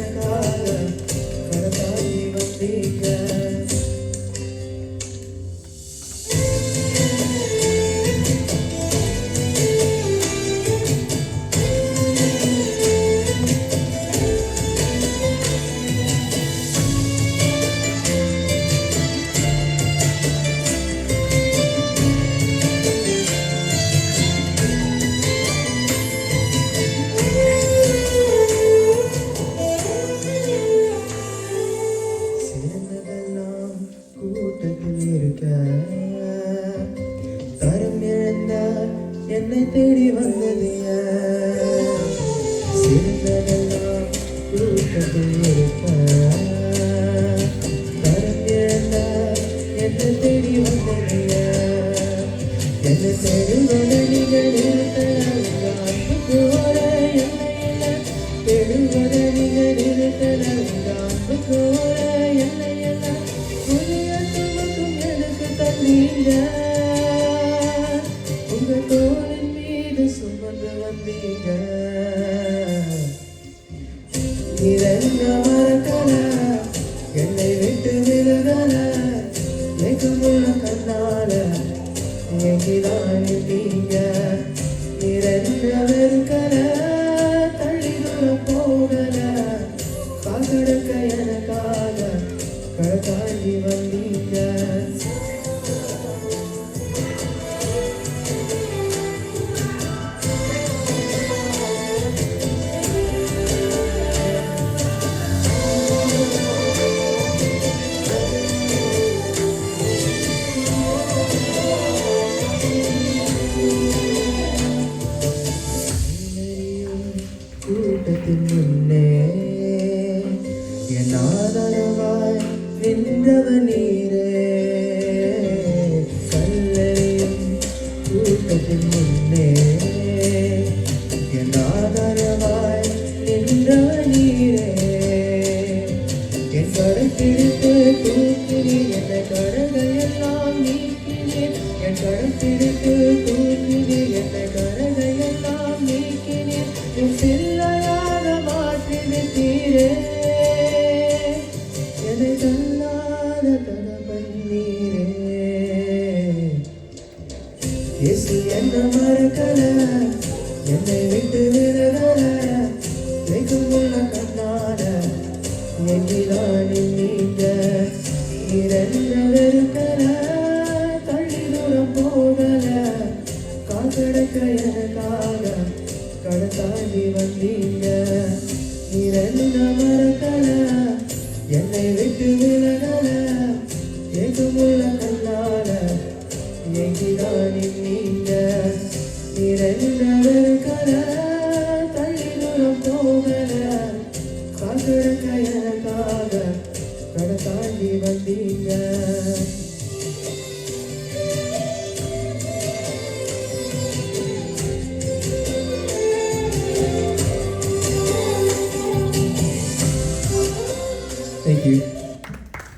எனக்காக கடத்தாண்டி வந்தீங்க. தரம் இழந்த என்னை தேடி வந்தது சிறந்ததெல்லாம் கூட்டத்தில் இருக்க. தரம் இழந்த என்னை தேடி வந்தது என்னை தேடுவதை நீங்கள் நிறுத்தல அன்புக்கு வர என்னை தேடுவதை நீங்கள் நிறுத்தல அன்புக்கு வர என்னை நீங்க உங்க தோளின் மீது சுமந்து வந்தீங்க. நீரங்க மறக்கல என்னை விட்டு விலகல எங்குள்ள கண்ணால எங்கிதான் நீங்க. நீரங்க வெறுக்கல தள்ளி தூரம் போகல காக்கடக்க எனக்காக கடத்தாண்டி வந்தீங்க. கூட்டத்தின் முன்னே என் ஆதரவாய் நின்றவர் நீரே. கல்லறையும் கூட்டத்தின் முன்னே என் ஆதரவாய் நின்றவர் நீரே. என் கடைப்பிடித்து தூக்கினி என்னை கடகையெல்லாம் நீக்கினேன். என் கடைப்பிடித்து தூக்கினி என்னை கடகையெல்லாம் நீக்கினேன். என் பிள்ளையாக மாற்றி விட்டீரே என்னை தள்ளாத தகப்பன் நீரே. இயேசு என்ன மறக்கல என்னை விட்டு விலகல வெகுமுள்ள கண்ணாட எங்கிதான் நீங்க. இரண்ட வெறுக்கல தள்ளி தூரம் போகல காக்கடக்க எனக்காக கடத்தாண்டி வந்தீங்க. இரண்ட மறக்கல என்னை விட்டு விலகல எங்குமுள்ள கண்ணால எங்கிதான் நீங்க. இரண்ட வெறுக்கல